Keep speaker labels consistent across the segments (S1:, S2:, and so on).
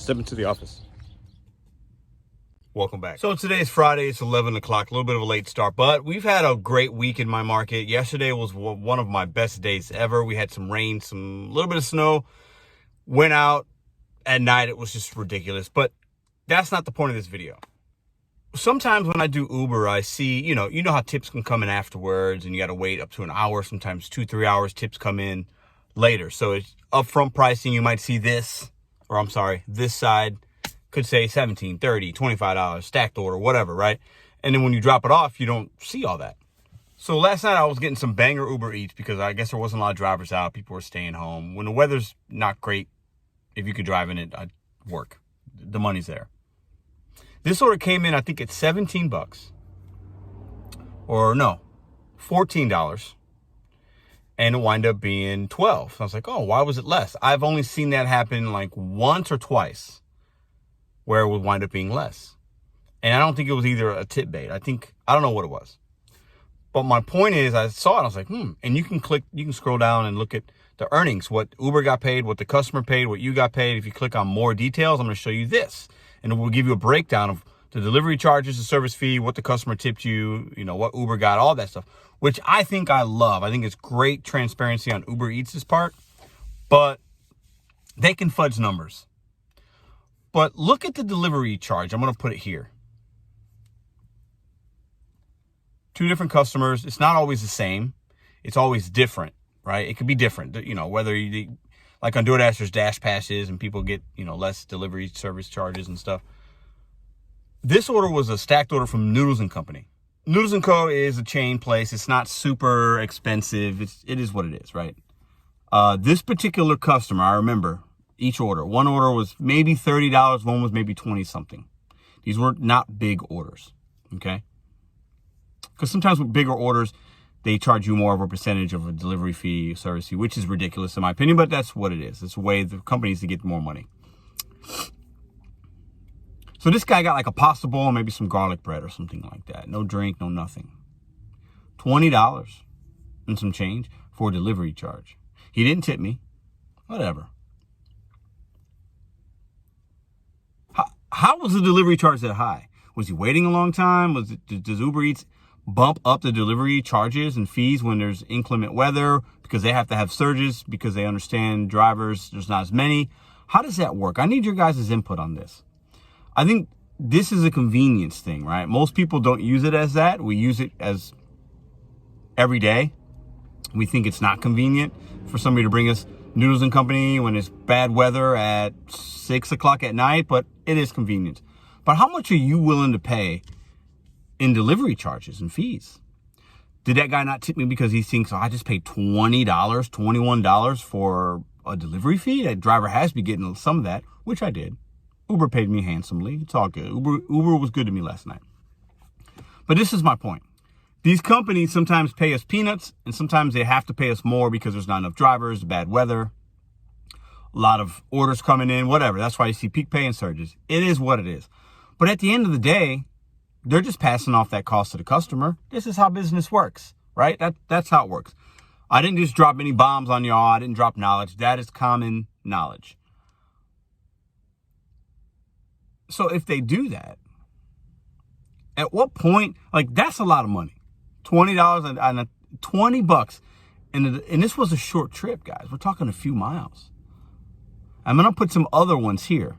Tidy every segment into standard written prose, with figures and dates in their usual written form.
S1: Step into the office.
S2: Welcome back. So today is Friday. It's 11 o'clock. A little bit of a late start, but we've had a great week in my market. Yesterday was one of my best days ever. We had some rain, some little bit of snow. Went out at night. It was just ridiculous, but that's not the point of this video. Sometimes when I do Uber, I see, you know how tips can come in afterwards and you got to wait up to an hour, sometimes 2-3 hours. Tips come in later. So it's upfront pricing. You might see this, or I'm sorry, this side could say $17, $30, $25, stacked order, whatever, right? And then when you drop it off, you don't see all that. So last night I was getting some banger Uber Eats because I guess there wasn't a lot of drivers out. People were staying home. When the weather's not great, if you could drive in it, I'd work. The money's there. This order came in, I think it's $17, or no, $14, and it wound up being $12. I was like, oh, why was it less? I've only seen that happen like once or twice, where it would wind up being less. And I don't think it was either a tip bait. I don't know what it was. But my point is, I saw it, I was like, and you can scroll down and look at the earnings, what Uber got paid, what the customer paid, what you got paid. If you click on more details, I'm going to show you this. And it will give you a breakdown of the delivery charges, the service fee, what the customer tipped you, what Uber got, all that stuff, which I think I love. I think it's great transparency on Uber Eats' part, but they can fudge numbers. But look at the delivery charge. I'm going to put it here. 2 different customers. It's not always the same. It's always different, right? It could be different, whether you, like on Doordash, there's dash passes and people get, less delivery service charges and stuff. This order was a stacked order from Noodles & Company. Noodles & Co. is a chain place. It's not super expensive. It is what it is, right? This particular customer, I remember each order. One order was maybe $30. One was maybe 20 something. These were not big orders, okay? Because sometimes with bigger orders, they charge you more of a percentage of a delivery fee, service fee, which is ridiculous in my opinion, but that's what it is. It's a way the companies to get more money. So this guy got like a pasta bowl and maybe some garlic bread or something like that. No drink, no nothing. $20 and some change for a delivery charge. He didn't tip me. Whatever. How was the delivery charge that high? Was he waiting a long time? Does Uber Eats bump up the delivery charges and fees when there's inclement weather because they have to have surges because they understand drivers, there's not as many? How does that work? I need your guys' input on this. I think this is a convenience thing, right? Most people don't use it as that. We use it as every day. We think it's not convenient for somebody to bring us Noodles & Company when it's bad weather at 6 o'clock at night, but it is convenient. But how much are you willing to pay in delivery charges and fees? Did that guy not tip me because he thinks, I just paid $20, $21 for a delivery fee? That driver has to be getting some of that, which I did. Uber paid me handsomely. It's all good. Uber was good to me last night. But this is my point. These companies sometimes pay us peanuts, and sometimes they have to pay us more because there's not enough drivers, bad weather, a lot of orders coming in, whatever. That's why you see peak pay and surges. It is what it is. But at the end of the day, they're just passing off that cost to the customer. This is how business works, right? That's how it works. I didn't just drop any bombs on y'all. I didn't drop knowledge. That is common knowledge. So if they do that, at what point, like that's a lot of money. $20 and $20. And this was a short trip, guys. We're talking a few miles. I'm going to put some other ones here.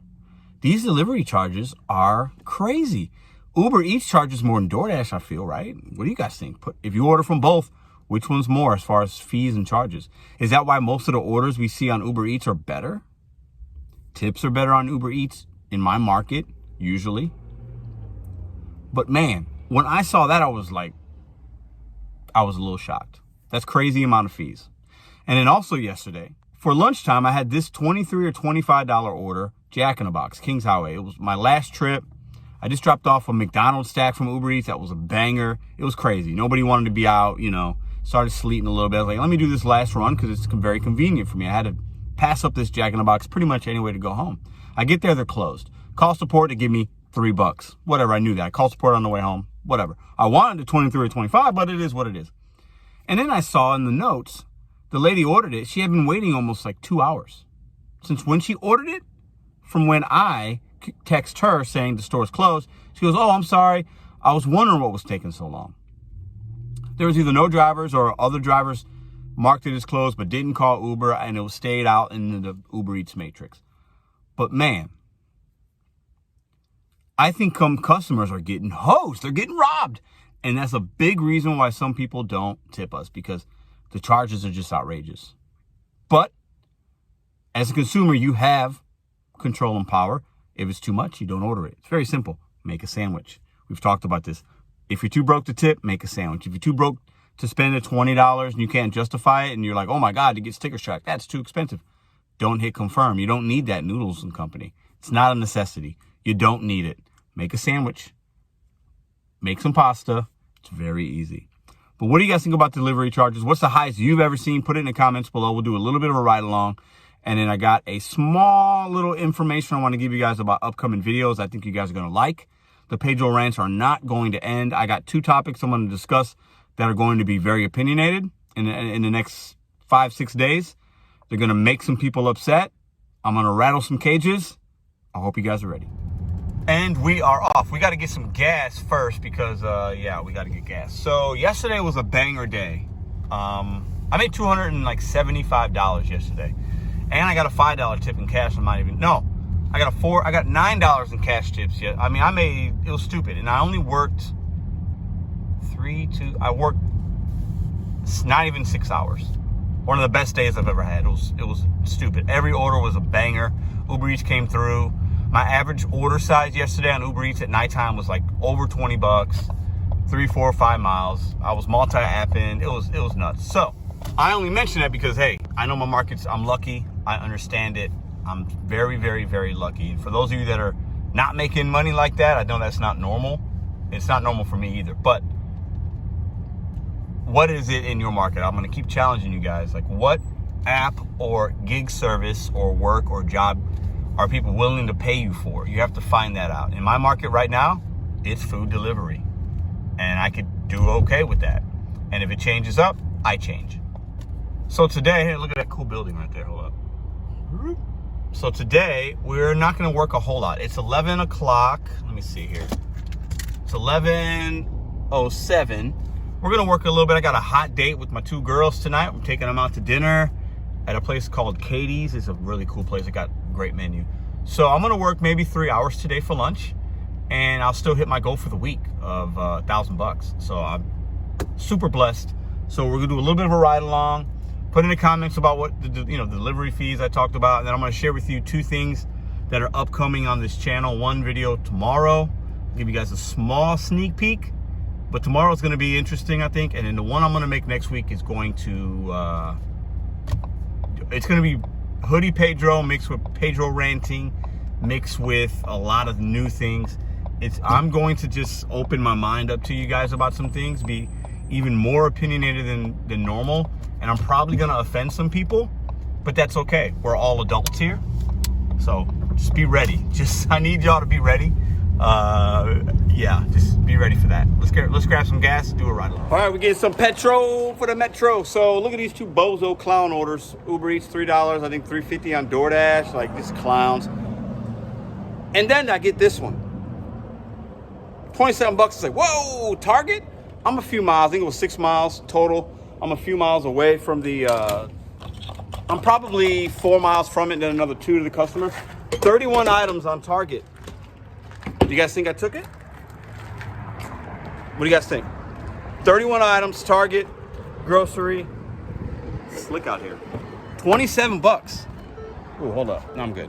S2: These delivery charges are crazy. Uber Eats charges more than Doordash, I feel, right? What do you guys think? If you order from both, which one's more as far as fees and charges? Is that why most of the orders we see on Uber Eats are better? Tips are better on Uber Eats in my market, usually. But man, when I saw that, I was a little shocked. That's crazy amount of fees. And then also yesterday, for lunchtime, I had this $23 or $25 order, Jack in the Box, Kings Highway. It was my last trip. I just dropped off a McDonald's stack from Uber Eats. That was a banger. It was crazy. Nobody wanted to be out, started sleeting a little bit. I was like, let me do this last run because it's very convenient for me. I had to pass up this Jack in the Box pretty much any way to go home. I get there, they're closed. Call support to give me $3. Whatever, I knew that. I called support on the way home. Whatever. I wanted the 23 or 25, but it is what it is. And then I saw in the notes, the lady ordered it. She had been waiting almost like 2 hours. Since when she ordered it, from when I text her saying the store's closed. She goes, oh, I'm sorry. I was wondering what was taking so long. There was either no drivers or other drivers marked it as closed but didn't call Uber, and it was stayed out in the Uber Eats matrix. But man, I think customers are getting hosed. They're getting robbed. And that's a big reason why some people don't tip us, because the charges are just outrageous. But as a consumer, you have control and power. If it's too much, you don't order it. It's very simple. Make a sandwich. We've talked about this. If you're too broke to tip, make a sandwich. If you're too broke to spend the $20 and you can't justify it and you're like, oh my God, to get sticker shock, that's too expensive, don't hit confirm. You don't need that Noodles and Company. It's not a necessity. You don't need it. Make a sandwich. Make some pasta. It's very easy. But what do you guys think about delivery charges? What's the highest you've ever seen? Put it in the comments below. We'll do a little bit of a ride along. And then I got a small little information I want to give you guys about upcoming videos I think you guys are going to like. The Pedro rants are not going to end. I got 2 topics I'm going to discuss that are going to be very opinionated in the next 5-6 days. They're going to make some people upset. I'm going to rattle some cages. I hope you guys are ready. And we are off. We got to get some gas first because, yeah, we got to get gas. So yesterday was a banger day. I made $275 yesterday. And I got a $5 tip in cash. I got $9 in cash tips yet. I mean, it was stupid. And I only worked I worked not even 6 hours. One of the best days I've ever had. It was stupid. Every order was a banger. Uber Eats came through. My average order size yesterday on Uber Eats at nighttime was like over $20, 3, 4, 5 miles. I was multi-apping. It was nuts. So I only mention that because, hey, I know my markets. I'm lucky. I understand it. I'm very, very, very lucky. And for those of you that are not making money like that, I know that's not normal. It's not normal for me either. But what is it in your market? I'm going to keep challenging you guys. Like, what app or gig service or work or job are people willing to pay you for? You have to find that out. In my market right now, it's food delivery. And I could do okay with that. And if it changes up, I change. So today, hey, look at that cool building right there. Hold up. So today, we're not going to work a whole lot. It's 11 o'clock. Let me see here. It's 11:07. We're going to work a little bit. I got a hot date with my 2 girls tonight. I'm taking them out to dinner at a place called Katie's. It's a really cool place. It got a great menu. So I'm going to work maybe 3 hours today for lunch, and I'll still hit my goal for the week of $1,000. So I'm super blessed. So we're going to do a little bit of a ride along. Put in the comments about what the delivery fees I talked about, and then I'm going to share with you 2 things that are upcoming on this channel. One video tomorrow. I'll give you guys a small sneak peek, but tomorrow is going to be interesting, I think. And then the one I'm going to make next week is going to it's going to be Hoodie Pedro mixed with Pedro ranting, mixed with a lot of new things. I'm going to just open my mind up to you guys about some things, be even more opinionated than normal. And I'm probably going to offend some people, but that's okay. We're all adults here. So just be ready. I need y'all to be ready. Yeah, just be ready for that. Let's grab some gas, do a ride along. All right, we're getting some petrol for the metro. So look at these 2 bozo clown orders. Uber Eats, $3, I think $3.50 on Doordash, like these clowns. And then I get this one. 27 bucks. It's like, whoa, Target? I'm a few miles, I think it was 6 miles total. I'm a few miles away from the, I'm probably 4 miles from it, and then another 2 to the customer. 31 items on Target. Do you guys think I took it? What do you guys think? 31 items, Target, grocery. Slick out here. 27 bucks. Oh, hold up. No, I'm good.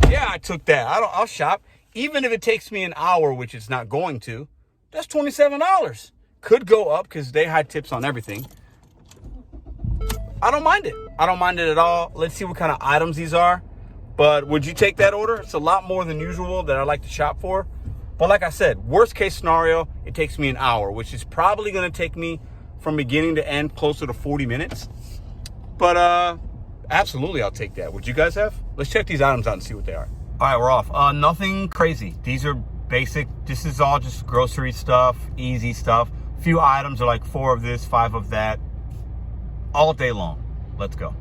S2: Yeah, I took that. I'll shop. Even if it takes me an hour, which it's not going to, that's $27. Could go up because they had tips on everything. I don't mind it. I don't mind it at all. Let's see what kind of items these are. But would you take that order? It's a lot more than usual that I like to shop for. But like I said, worst case scenario, it takes me an hour, which is probably going to take me from beginning to end closer to 40 minutes. But absolutely, I'll take that. Would you guys have? Let's check these items out and see what they are. All right, we're off. Nothing crazy. These are basic. This is all just grocery stuff, easy stuff. Few items are like 4 of this, 5 of that, all day long. Let's go.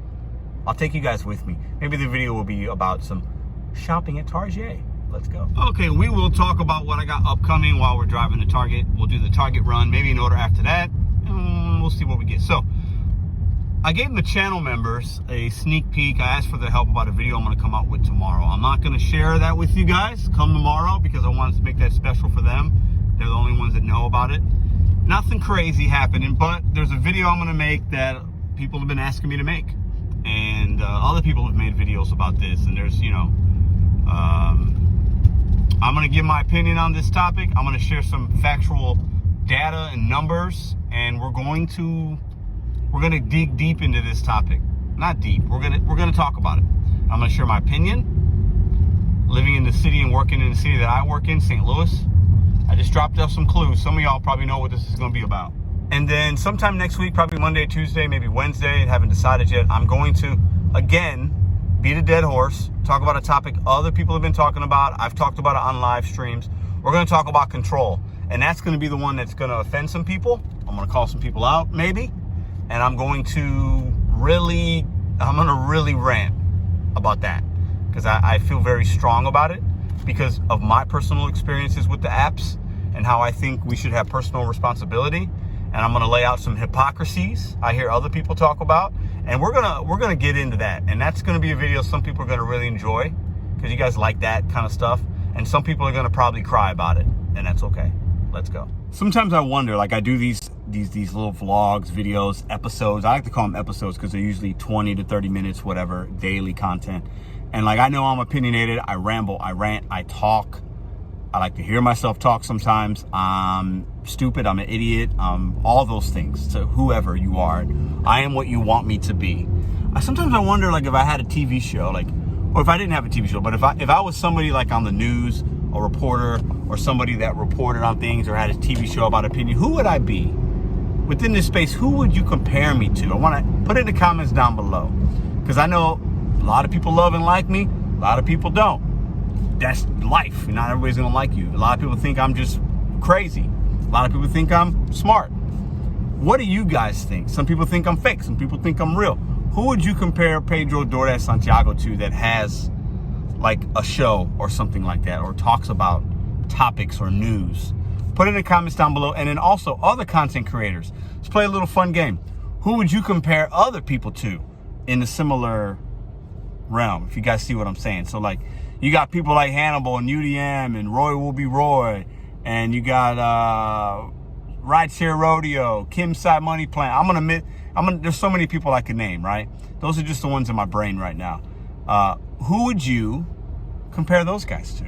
S2: I'll take you guys with me. Maybe the video will be about some shopping at Target. Let's go. Okay, we will talk about what I got upcoming while we're driving to Target. We'll do the Target run, maybe an order after that. We'll see what we get. So, I gave the channel members a sneak peek. I asked for their help about a video I'm going to come out with tomorrow. I'm not going to share that with you guys come tomorrow because I wanted to make that special for them. They're the only ones that know about it. Nothing crazy happening, but there's a video I'm going to make that people have been asking me to make. And other people have made videos about this. And there's, I'm going to give my opinion on this topic. I'm going to share some factual data and numbers. And we're going to dig deep into this topic. Not deep. We're gonna talk about it. I'm gonna share my opinion. Living in the city and working in the city that I work in, St. Louis. I just dropped off some clues. Some of y'all probably know what this is gonna be about. And then sometime next week, probably Monday, Tuesday, maybe Wednesday, haven't decided yet, I'm going to, again, beat a dead horse, talk about a topic other people have been talking about. I've talked about it on live streams. We're gonna talk about control. And that's gonna be the one that's gonna offend some people. I'm gonna call some people out, maybe. And I'm going to really rant about that because I feel very strong about it because of my personal experiences with the apps and how I think we should have personal responsibility. And I'm going to lay out some hypocrisies I hear other people talk about, and we're gonna get into that. And that's going to be a video some people are going to really enjoy because you guys like that kind of stuff, and some people are going to probably cry about it, and that's okay. Let's go. Sometimes I wonder, like I do these little vlogs, videos, episodes. I like to call them episodes because they're usually 20 to 30 minutes, whatever, daily content. And like, I know I'm opinionated. I ramble, I rant, I talk. I like to hear myself talk sometimes. I'm stupid, I'm an idiot, all those things to whoever you are. I am what you want me to be. Sometimes I wonder, like, if I had a TV show, like, or if I didn't have a TV show, but if I was somebody like on the news, a reporter, or somebody that reported on things or had a TV show about opinion, who would I be? Within this space, who would you compare me to? I want to put it in the comments down below. Because I know a lot of people love and like me. A lot of people don't. That's life. Not everybody's going to like you. A lot of people think I'm just crazy. A lot of people think I'm smart. What do you guys think? Some people think I'm fake. Some people think I'm real. Who would you compare Pedro Doordash Santiago to that has like a show or something like that, or talks about topics or news? Put it in the comments down below. And then also other content creators. Let's play a little fun game. Who would you compare other people to in a similar realm? If you guys see what I'm saying. So like, you got people like Hannibal and UDM and Roy Will Be Roy. And you got Rideshare Rodeo, Kim Side Money Plan. There's so many people I could name, right? Those are just the ones in my brain right now. Who would you compare those guys to?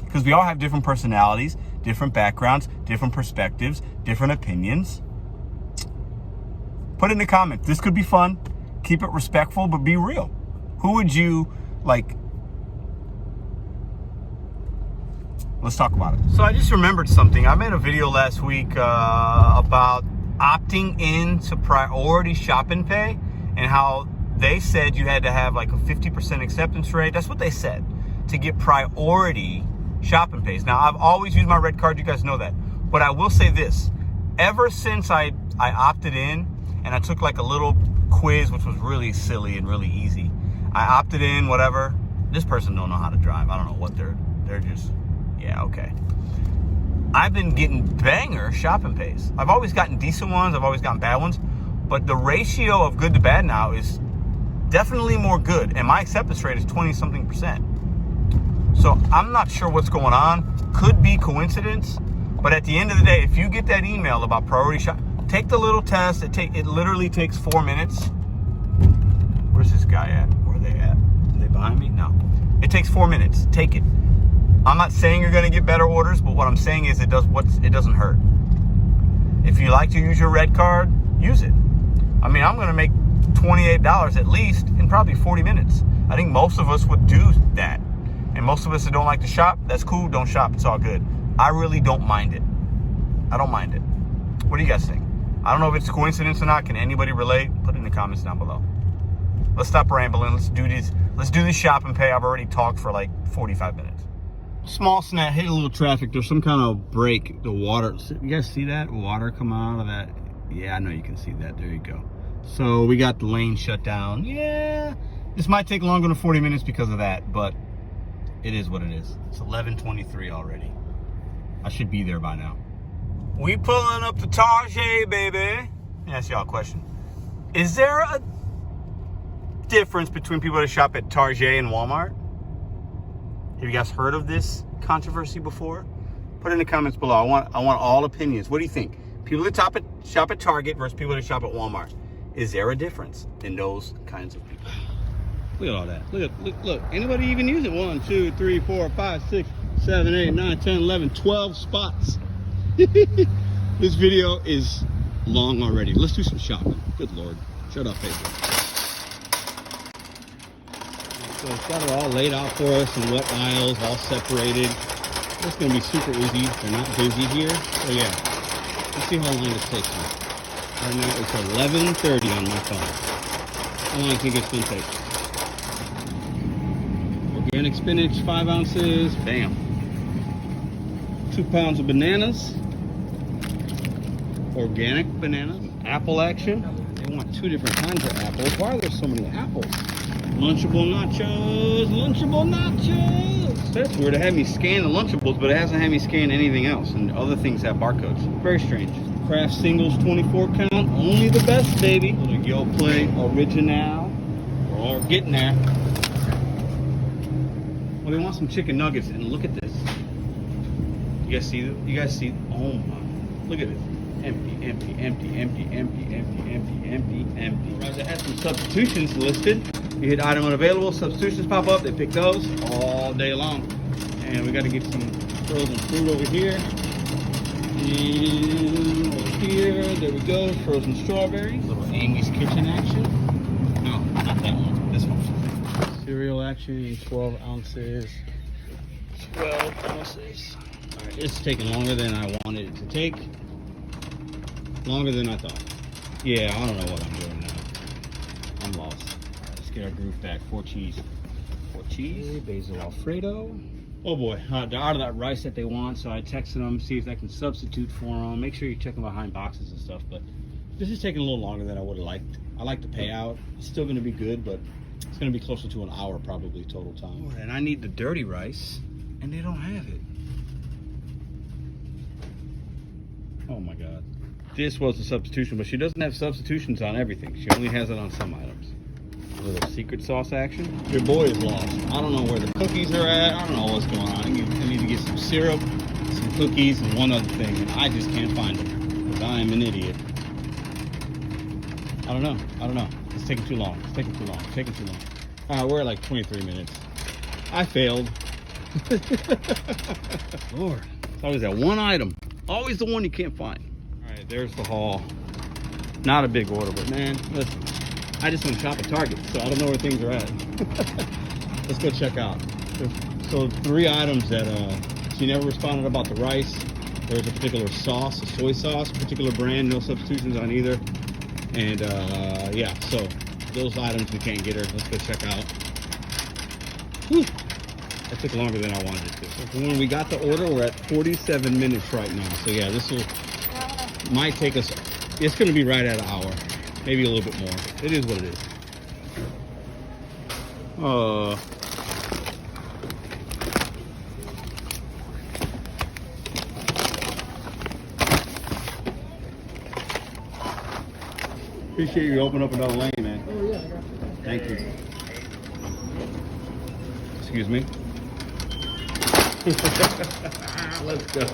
S2: Because we all have different personalities, different backgrounds, different perspectives, different opinions. Put it in the comments. This could be fun. Keep it respectful, but be real. Who would you, like... Let's talk about it. So I just remembered something. I made a video last week about opting in to priority shop and pay, and how they said you had to have like a 50% acceptance rate. That's what they said, to get priority shop and pays. Now, I've always used my red card. You guys know that. But I will say this. Ever since I opted in, and I took like a little quiz, which was really silly and really easy. I opted in, whatever. This person don't know how to drive. I don't know what they're just... Yeah, okay. I've been getting banger shopping pays. I've always gotten decent ones. I've always gotten bad ones. But the ratio of good to bad now is definitely more good. And my acceptance rate is 20-something%. So I'm not sure what's going on. Could be coincidence. But at the end of the day, if you get that email about priority shop, take the little test. It literally takes 4 minutes. Where's this guy at? Where are they at? Are they behind me? No. It takes 4 minutes. Take it. I'm not saying you're going to get better orders, but what I'm saying is it doesn't hurt. If you like to use your red card, use it. I mean, I'm going to make $28 at least in probably 40 minutes. I think most of us would do that. And most of us that don't like to shop, that's cool. Don't shop. It's all good. I really don't mind it. I don't mind it. What do you guys think? I don't know if it's a coincidence or not. Can anybody relate? Put it in the comments down below. Let's stop rambling. Let's do this shop and pay. I've already talked for like 45 minutes. Small snap, hit a little traffic. There's some kind of break. The water, you guys see that? Water come out of that. Yeah, I know you can see that. There you go. So we got the lane shut down. Yeah, This might take longer than 40 minutes because of that, but it is what it is. It's 11:23 already. I should be there by now. We pulling up to Target, baby. Let me ask y'all a question. Is there a difference between people that shop at Target and Walmart? Have you guys heard of this controversy before? Put it in the comments below. I want all opinions. What do you think? People that shop at Target versus people that shop at Walmart. Is there a difference in those kinds of people? Look at all that. Look. Anybody even use it? 1, 2, 3, 4, 5, 6, 7, 8, 9, 10, 11, 12 spots. This video is long already. Let's do some shopping. Good Lord. Shut up, Facebook. So it's got it all laid out for us in what aisles, all separated. It's going to be super easy. They're not busy here. So yeah, let's see how long this takes me. Right now it's 11:30 on my phone. How long do you think it's going to take? Organic spinach, 5 ounces. Bam. 2 pounds of bananas. Organic bananas. Apple action. They want 2 different kinds of apples. Why are there so many apples? Lunchable nachos. Lunchable nachos. That's weird. It had me scan the Lunchables, but it hasn't had me scan anything else. And other things have barcodes. Very strange. Kraft singles, 24 count. Only the best, baby. Little Yoplait original. We're all getting there. Well, they want some chicken nuggets, and look at this. You guys see? You guys see? Oh my! Look at it. Empty. Right, they had some substitutions listed. You hit item unavailable, substitutions pop up. They pick those all day long. And we got to get some frozen fruit over here. And over here, there we go. Frozen strawberries. Little Amy's Kitchen action. No, not that one. This one. Cereal action, 12 ounces. 12 ounces. All right, it's taking longer than I wanted it to take. Longer than I thought. Yeah, I don't know what I'm doing now. I'm lost. All right, let's get our groove back. 4 cheese. 4 cheese. Basil Alfredo. Oh boy, they're out of that rice that they want, so I texted them, see if I can substitute for them. Make sure you check them behind boxes and stuff, but this is taking a little longer than I would have liked. I like the payout. It's still going to be good, but it's going to be closer to an hour probably total time. Oh, and I need the dirty rice, and they don't have it. Oh my God. This was a substitution, but she doesn't have substitutions on everything. She only has it on some items. A little secret sauce action. Your boy is lost. I don't know where the cookies are at. I don't know what's going on. I need to get some syrup, some cookies, and one other thing, and I just can't find them because I am an idiot. I don't know. It's taking too long. All right, we're at like 23 minutes. I failed. Lord, it's always that one item. Always the one you can't find. All right, there's the haul. Not a big order, but man, listen, I just went to shop at Target, so I don't know where things are at. Let's go check out. So 3 items that she never responded about the rice. There's a particular sauce, a soy sauce, particular brand, no substitutions on either. And yeah, so those items we can't get her. Let's go check out. Whew. That took longer than I wanted it to. So when we got the order, we're at 47 minutes right now. So yeah, this might take us, it's gonna be right at an hour. Maybe a little bit more. It is what it is. Appreciate you opening up another lane, man.
S1: Oh yeah, I got you.
S2: Thank you. Excuse me. Let's go.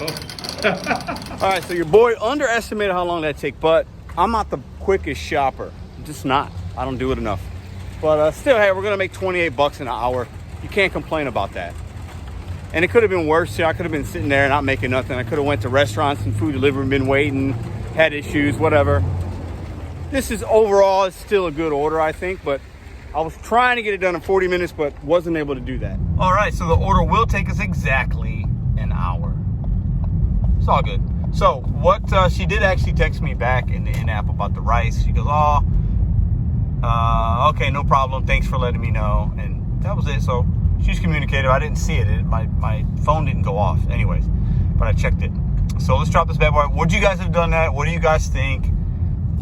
S2: All right, so your boy underestimated how long that take, but I'm not the quickest shopper. I'm just not. I don't do it enough. But still, hey, we're gonna make 28 bucks an hour. You can't complain about that. And it could have been worse. I could have been sitting there not making nothing. I could have went to restaurants and food delivery, been waiting, had issues, whatever. This is overall, it's still a good order, I think, but I was trying to get it done in 40 minutes, but wasn't able to do that. All right, so the order will take us exactly an hour. It's all good. So what she did actually text me back in the in-app about the rice. She goes, oh, okay, no problem. Thanks for letting me know. And that was it. So she's communicated. I didn't see it. My phone didn't go off anyways, but I checked it. So let's drop this bad boy. Would you guys have done that? What do you guys think?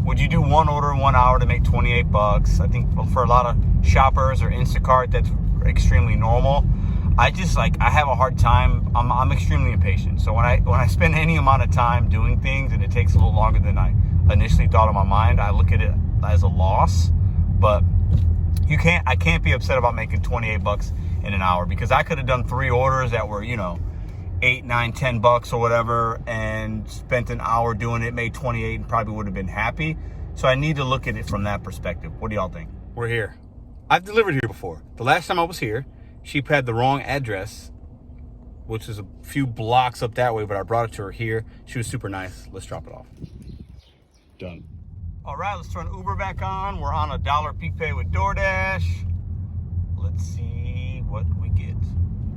S2: Would you do one order in 1 hour to make 28 bucks? I think for a lot of shoppers or Instacart, that's extremely normal. I have a hard time. I'm extremely impatient. So when I spend any amount of time doing things and it takes a little longer than I initially thought in my mind, I look at it as a loss. But I can't be upset about making 28 bucks in an hour, because I could have done 3 orders that were, you know, 8, 9, 10 bucks or whatever, and spent an hour doing it, made 28, and probably would have been happy. So I need to look at it from that perspective. What do y'all think? We're here. I've delivered here before. The last time I was here, she had the wrong address, which is a few blocks up that way, but I brought it to her here. She was super nice. Let's drop it off. Done. All right, let's turn Uber back on. We're on $1 peak pay with Doordash. Let's see what we get.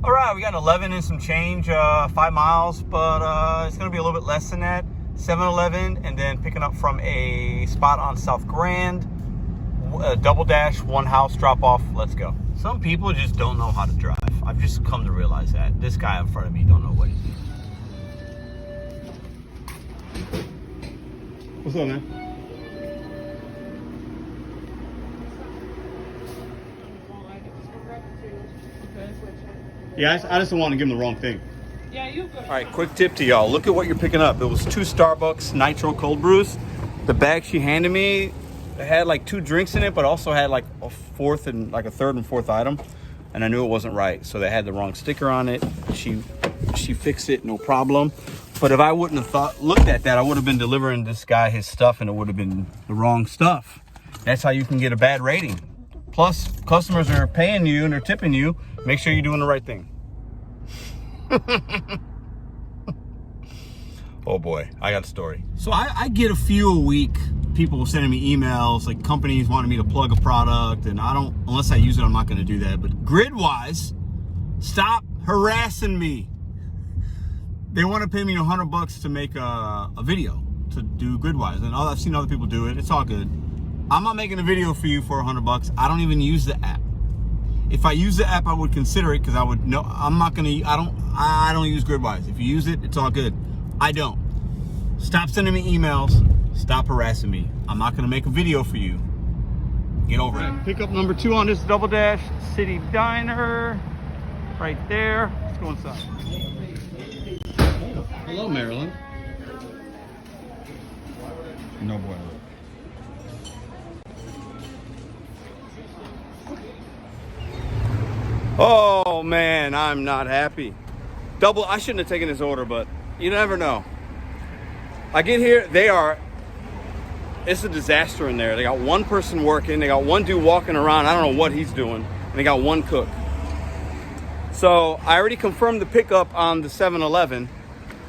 S2: All right, we got 11 and some change, 5 miles, but it's gonna be a little bit less than that. 7-Eleven, and then picking up from a spot on South Grand. Double dash, 1 house, drop off. Let's go. Some people just don't know how to drive. I've just come to realize that. This guy in front of me don't know what he's doing. What's up, man? Yeah, I just don't want to give him the wrong thing.
S1: Yeah, you go.
S2: All right, quick tip to y'all. Look at what you're picking up. It was 2 Starbucks Nitro cold brews. The bag she handed me, it had like 2 drinks in it, but also had like a third and fourth item. And I knew it wasn't right. So they had the wrong sticker on it. She fixed it, no problem. But if I wouldn't have looked at that, I would have been delivering this guy his stuff and it would have been the wrong stuff. That's how you can get a bad rating. Plus, customers are paying you and they're tipping you. Make sure you're doing the right thing. Oh boy, I got a story. So I get a few a week. People sending me emails, like companies wanting me to plug a product, and unless I use it, I'm not gonna do that. But Gridwise, stop harassing me. They want to pay me $100 to make a video to do Gridwise, and I've seen other people do it. It's all good. I'm not making a video for you for $100. I don't even use the app. If I use the app, I would consider it, because I would know I don't use Gridwise. If you use it, it's all good. I don't. Stop sending me emails. Stop harassing me. I'm not gonna make a video for you. Get over it. Pickup number 2 on this Double Dash City Diner, right there. Let's go inside. Hello, Maryland. No bueno. Oh man, I'm not happy. I shouldn't have taken this order, but you never know. I get here, it's a disaster in there. They got 1 person working, they got 1 dude walking around, I don't know what he's doing, and they got 1 cook. So I already confirmed the pickup on the 7-Eleven.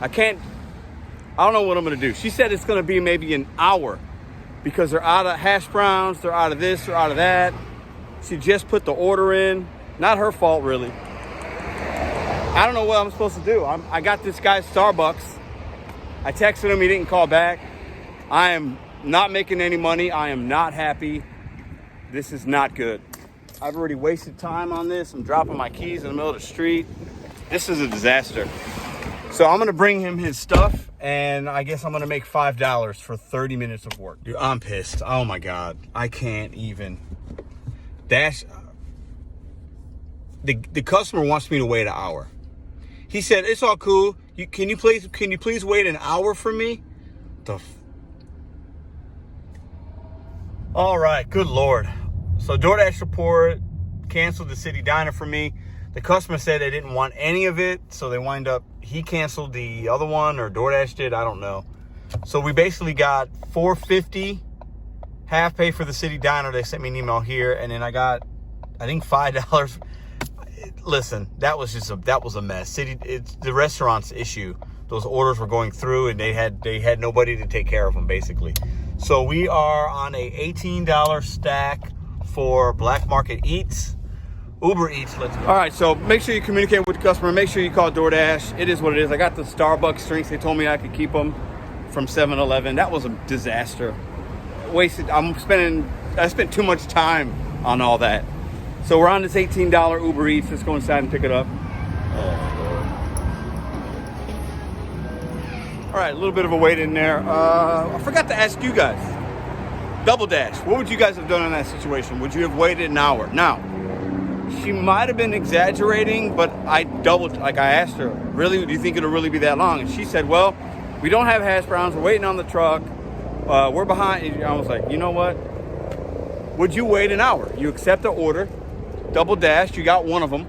S2: I don't know what I'm gonna do. She said it's gonna be maybe an hour, because they're out of hash browns, they're out of this, they're out of that. She just put the order in. Not her fault, really. I don't know what I'm supposed to do. I got this guy's Starbucks. I texted him, he didn't call back. I am not making any money. I am not happy. This is not good. I've already wasted time on this. I'm dropping my keys in the middle of the street. This is a disaster. So I'm gonna bring him his stuff, and I guess I'm gonna make $5 for 30 minutes of work. Dude, I'm pissed. Oh my God. I can't even. The customer wants me to wait an hour. He said, it's all cool. Can you please wait an hour for me? All right, good Lord. So Doordash report canceled the City Diner for me. The customer said they didn't want any of it, so he canceled the other one, or Doordash did, I don't know. So we basically got $4.50 half pay for the City Diner. They sent me an email here, and then I got, I think, $5. Listen, that was a mess. It's the restaurant's issue. Those orders were going through, and they had nobody to take care of them, basically. So we are on a $18 stack for Black Market Eats. Uber Eats, let's go. All right, so make sure you communicate with the customer. Make sure you call Doordash. It is what it is. I got the Starbucks drinks. They told me I could keep them from 7-Eleven. That was a disaster. I spent too much time on all that. So we're on this $18 Uber Eats. Let's go inside and pick it up. All right, a little bit of a wait in there. I forgot to ask you guys. Double dash. What would you guys have done in that situation? Would you have waited an hour? Now, she might have been exaggerating, but I asked her, really, do you think it'll really be that long? And she said, well, we don't have hash browns. We're waiting on the truck. We're behind. And I was like, you know what? Would you wait an hour? You accept the order, double dash, you got one of them.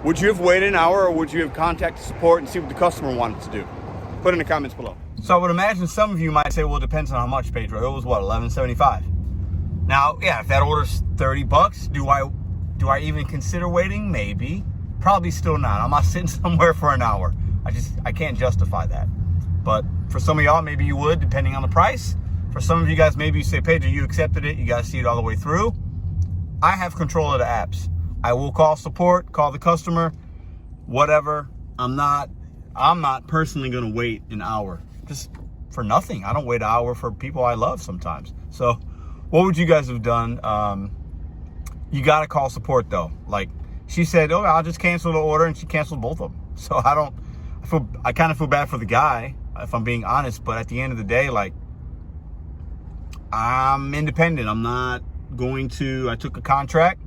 S2: Would you have waited an hour, or would you have contacted support and see what the customer wanted to do? Put in the comments below. So I would imagine some of you might say, well, it depends on how much, Pedro. It was what, $11.75. Now, yeah, if that order's $30, do I even consider waiting? Maybe. Probably still not. I'm not sitting somewhere for an hour. I can't justify that. But for some of y'all, maybe you would, depending on the price. For some of you guys, maybe you say, Pedro, you accepted it. You got to see it all the way through. I have control of the apps. I will call support, call the customer, whatever. I'm not personally going to wait an hour just for nothing. I don't wait an hour for people I love sometimes. So what would you guys have done? You got to call support though. Like she said, oh, I'll just cancel the order, and she canceled both of them. So I kind of feel bad for the guy, if I'm being honest, but at the end of the day, like, I'm independent. I'm not going to, I took a contract,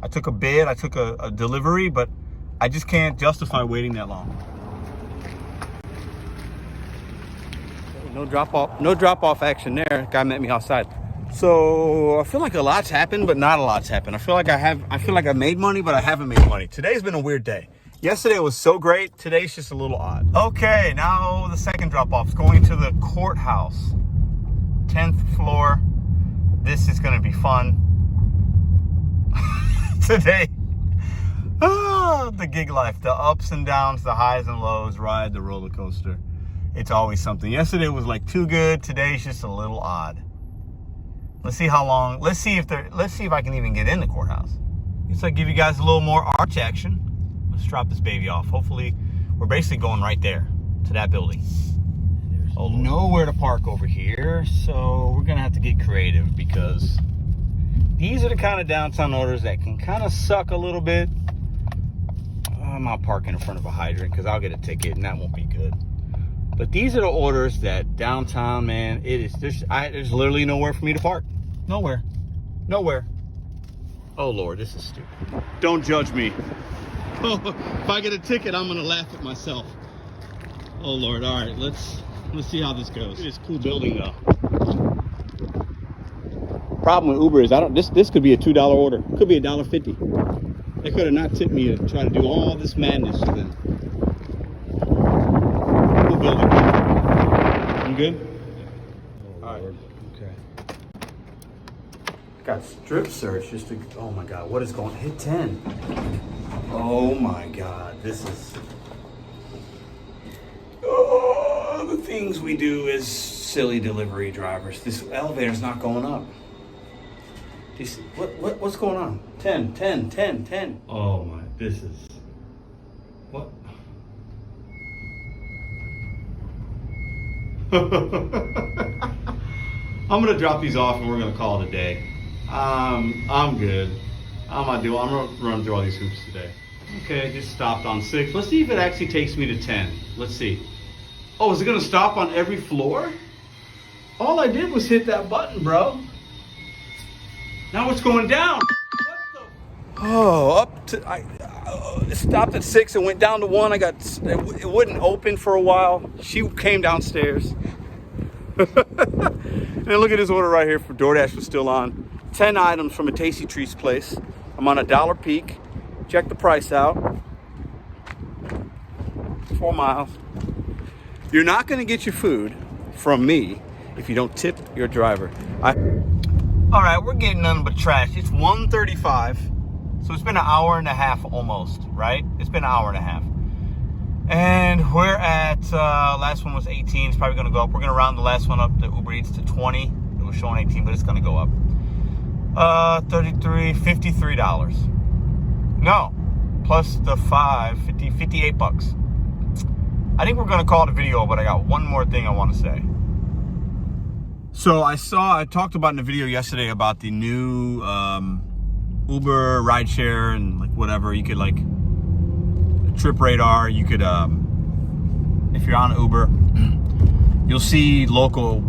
S2: I took a bid, I took a delivery, but I just can't justify waiting that long. No drop off action there. Guy met me outside. So I feel like a lot's happened, but not a lot's happened. I feel like I made money, but I haven't made money. Today's been a weird day. Yesterday was so great. Today's just a little odd. Okay, now the second drop off is going to the courthouse. 10th floor. This is gonna be fun. Today. The gig life, the ups and downs, the highs and lows, ride the roller coaster. It's always something. Yesterday was like too good. Today's just a little odd. Let's see how long. Let's see if I can even get in the courthouse. It's like give you guys a little more arch action. Let's drop this baby off. Hopefully, we're basically going right there to that building. There's nowhere to park over here, so we're gonna have to get creative because these are the kind of downtown orders that can kind of suck a little bit. I'm not parking in front of a hydrant because I'll get a ticket and that won't be good. But these are the orders that downtown, man, there's literally nowhere for me to park. Nowhere. Oh Lord, this is stupid. Don't judge me. If I get a ticket, I'm gonna laugh at myself. Oh Lord, all right, let's see how this goes. It's a cool building though. Problem with Uber is this could be a $2 order. It could be $1.50. They could have not tipped me to try to do all this madness to them. Cool building. You good? Oh, all right. Okay. Got strip search just to, oh my God, what is going, hit 10. Oh my God, this is, oh, the things we do as silly delivery drivers. This elevator's not going up. What's going on? 10. Oh my, this is, what? I'm gonna drop these off and we're gonna call it a day. I'm good. I'm gonna run through all these hoops today. Okay, I just stopped on 6. Let's see if it actually takes me to 10. Let's see. Oh, is it gonna stop on every floor? All I did was hit that button, bro. Now it's going down. What the? Oh, I stopped at 6 and went down to 1. It wouldn't open for a while. She came downstairs. And look at this order right here for Doordash was still on. 10 items from a Tasty Treats place. I'm on $1 peak. Check the price out. 4 miles. You're not gonna get your food from me if you don't tip your driver. All right, we're getting nothing but trash. It's 1:35, so it's been an hour and a half almost, right? It's been an hour and a half. And we're at, last one was 18, it's probably gonna go up. We're gonna round the last one up, the Uber Eats, to 20. It was showing 18, but it's gonna go up. $53. No, plus the $58. I think we're gonna call it a video, but I got one more thing I wanna say. So I talked about in the video yesterday about the new Uber rideshare and like whatever. You could like trip radar. You could, if you're on Uber, you'll see local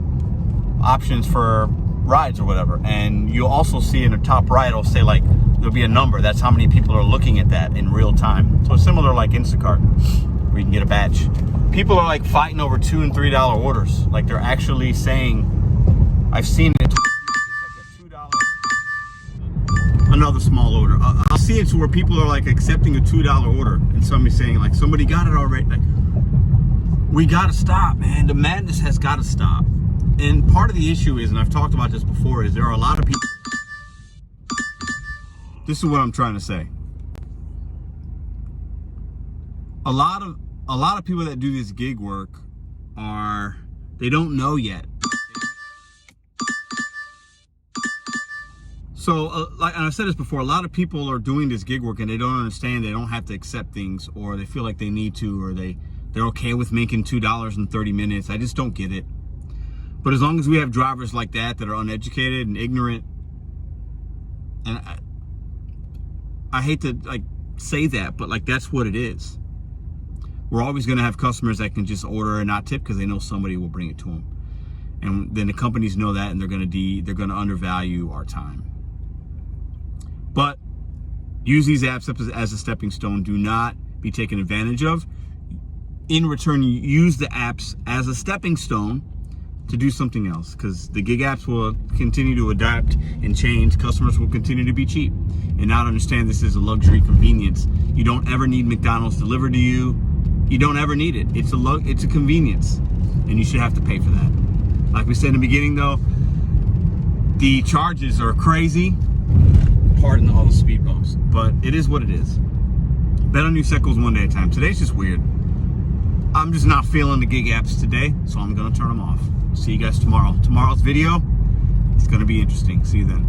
S2: options for rides or whatever. And you'll also see in the top right, it'll say like, there'll be a number. That's how many people are looking at that in real time. So it's similar like Instacart, where you can get a batch. People are like fighting over $2 and $3 orders. Like they're actually saying, I've seen it, it's like a $2, another small order. I'll see it to where people are like accepting a $2 order and somebody's saying like, somebody got it already. Like, we gotta stop, man. The madness has gotta stop. And part of the issue is, and I've talked about this before, is there are a lot of people. This is what I'm trying to say. A lot of people that do this gig work they don't know yet. So, like, and I've said this before, a lot of people are doing this gig work and they don't understand they don't have to accept things, or they feel like they need to, or they're okay with making $2 in 30 minutes. I just don't get it. But as long as we have drivers like that are uneducated and ignorant, and I hate to like say that, but like that's what it is. We're always going to have customers that can just order and not tip because they know somebody will bring it to them, and then the companies know that, and they're going to undervalue our time. But use these apps as a stepping stone. Do not be taken advantage of. In return, use the apps as a stepping stone to do something else, because the gig apps will continue to adapt and change. Customers will continue to be cheap and not understand this is a luxury convenience. You don't ever need McDonald's delivered to you. You don't ever need it. It's a convenience, and you should have to pay for that. Like we said in the beginning though, the charges are crazy. Pardon all the speed bumps, but it is what it is. Bet on you goes one day at a time. Today's just weird. I'm just not feeling the gig apps today, so I'm gonna turn them off. See you guys tomorrow. Tomorrow's video, it's gonna be interesting. See you then.